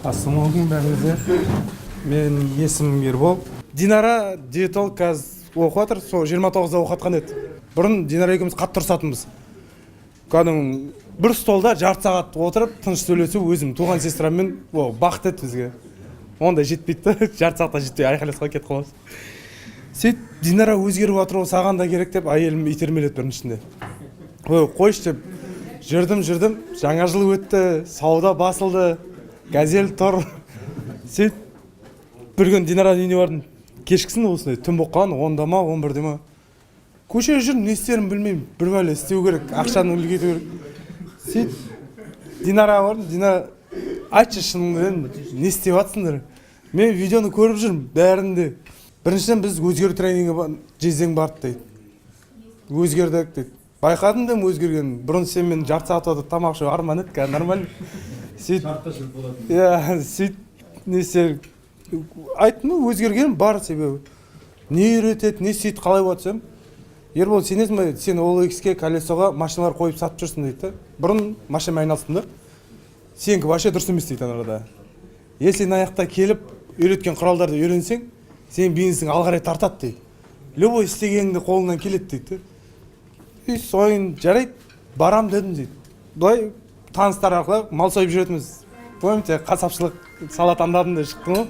Ассалаумағалейкум бәріңізге. Мен есімім Ербол. Динара диетолог қазір оқып жатыр, сол 29-да оқып еді. Бұрын Динара екеуміз қатты ұрсатынбыз. Кәдімгі бір столда жарты сағат отырып, тыныш сөйлесіп, өзім туған сестраммен бақыт еді бізге. Онда жетпейді, жарты сағатта жетпей айқайласқа кетіп қаламыз. Сөйтіп, Динара өзгеріп жатыр, ол саған да керек деп, әйелім итермеледі бірінің ішінде. Қойшы деп, жүрдім, жаңа жыл өтті, сауда басылды, газель тұр. Сөйтіп, бір күн Динараның үйіне бардым. Кешкісін осындай түн болып қалған, 10-да ма, 11-де ма. Көшеде жүрмін, не істерімді білмеймін. Bir бәле істеу керек, ақшаны үлгету керек. Сөйтіп, Динараға бардым. Динара, айтшы шыныңды, не істеп жатсыңдар? Мен видеоны көріп жүрмін, бәрінде. Біріншіден біз өзгеру тренингі жездең барды дейді. Өзгердік дейді. Байқадым да өзгерген. Бұрын сен мен жарты сағат отырып тамақ ішіп арман еді, қазір нормально. Сөйтіп, не істер айттым, өзгерген бар себебі. Не үйретеді, не сөйтіп қалай болатсам. Ербол, сенесің бе, сен OLX-ке колесоға машиналар қойып сатып жүрсің дейді. Бұрын машинамен айналыстым да. Сенікі вообще дұрыс емес дейді анарада. Если аяқта келіп, үйреткен құралдарды үйренсең, сен бизнесің алғарай тартады дейді. Любой істегеніңді қолынан келеді дейді. И сойын жарайды, барам дедім дейді. Бұлай таныстар арқылы мал сойып жүретіміз. Помните, қасапшылық сала таңдадым да шықтым ғой.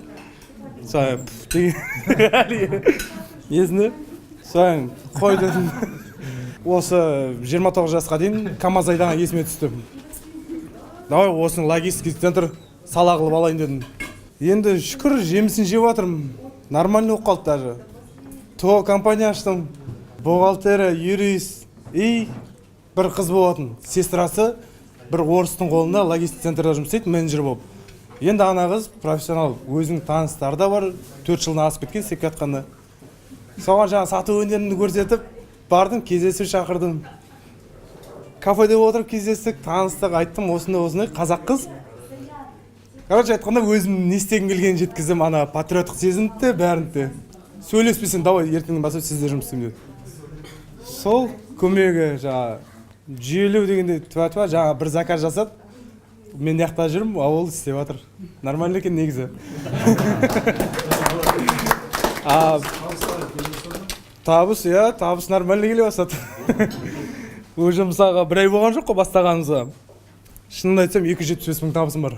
Есінде, сойын қой дедім. Осы 29 жасқа дейін КамАЗ айдаған есіме түсті. Давай осының логистикалық центр сала қылып алайын дедім. Енді шүкір жемісін жеп жатырмын. Нормально болып қалды даже. ТО компания аштым. Бухгалтері, юрист. И бір қыз болатын. Сестрасы бір орыстың қолында логистик центрда жұмыс істейді, менеджер болып. Енді ана қыз профессионал, өзінің таныстары да бар, 4 жылдан асып кеткен істеп жатқанда. Соған жаңа сату өнерімді көрсетіп, бардым, кездесу шақырдым. Кафеде отырып кездестік, таныстық, айттым, осындай қазақ қыз. Короче айтқанда өзім не істегім келгенін жеткіздім, ана патриоттық сезімді бәрінде. Сөйлеспесең, давай ертеңнен бастап сізде жұмыс істеймін деді. Сол көмегі жаңа жүйелеу дегенде тва жаңа бір заказ жасап, мен яқта жүрмін, ол істеп жатыр. Нормально екен негізі. Табыс нормально келе бастады. Уже мысалға бір ай болған жоқ қой бастағанымызға. Шынымды айтсам 275 мың табысым бар.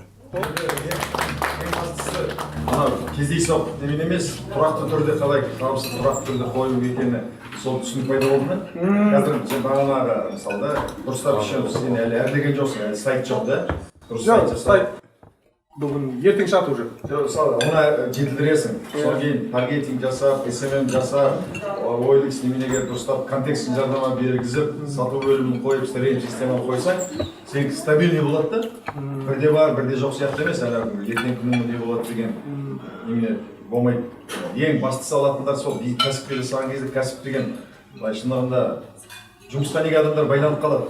Кездейсоқ немен емес, тұрақты түрде қалай табысын тұрақты түрде қою екені сол түсінік пайда болды ма? Қазір сен бағанағы мысалда дұрыстап сен әлі әрлеген жоқсың, әлі сайт жоқ да? Жоқ, сайт бүгін ертең шығады уже. Оны жетілдіресің, содан кейін таргетинг жасап, SMM жасап, OLX неменеге дұрыстап контекстін жардама бергізіп, сату бөлімін қойып, стрейн системаны қойсаң, сен стабильный болады да? Бірде бар, бірде жоқ сияқты емес, ертең күнің не болады деген немене болмайды. Ең бастысы алатындар сол кәсіпке жасаған кезде кәсіп деген шындығында жұмысқа неге адамдар байланып қалады.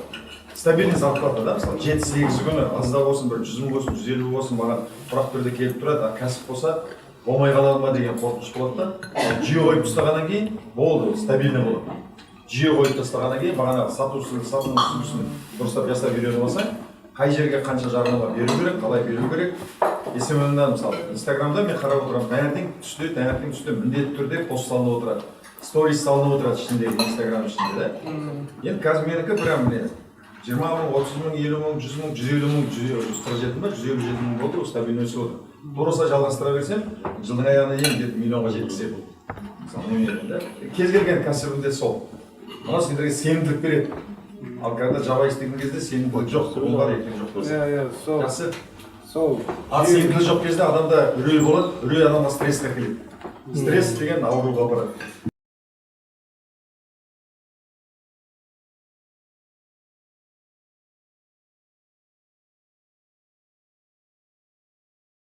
Стабильный зарплата да, мысалы 7-8 күні азда болсын, бір 100 мың болсын, 150 болсын, маған тұрақты түрде келіп тұрады, кәсіп болса болмай қалады ма деген қорқыныш болады да. Жүйе қойып тастағаннан кейін болды, стабильный болады. Жүйе қойып тастағаннан кейін бағана сатушының сүлгісін дұрыстап жасап үйреніп алсаң, қай жерге қанша жарнама беру керек, қалай беру керек. SMM-да мысалы Инстаграмда мен қарап отырамын, таңертең түсте міндетті түрде пост салынып отырады. Сторис салынып отырады ішіндегі Инстаграм ішінде да. Енді қазір менікі прям 20 мың, 30 мың, 50 мың, 100 мың, 150 мың, 147 мың, 157 мың болды, стабильный өсіп отыр. Тура жалғастыра берсем, жылдың аяғына дейін где-то миллионға жеткізеді. Кез келген кәсібінде сол. Мына сендерге сенімділік береді. Ал когда жаба істеген кезде сенімділік жоқ, ол бар екен жоқ болса. Жақсы. Ал сенімділік жоқ кезде адамда үрей болады, үрей адамға стресске келеді. Стресс деген ауруға апарады.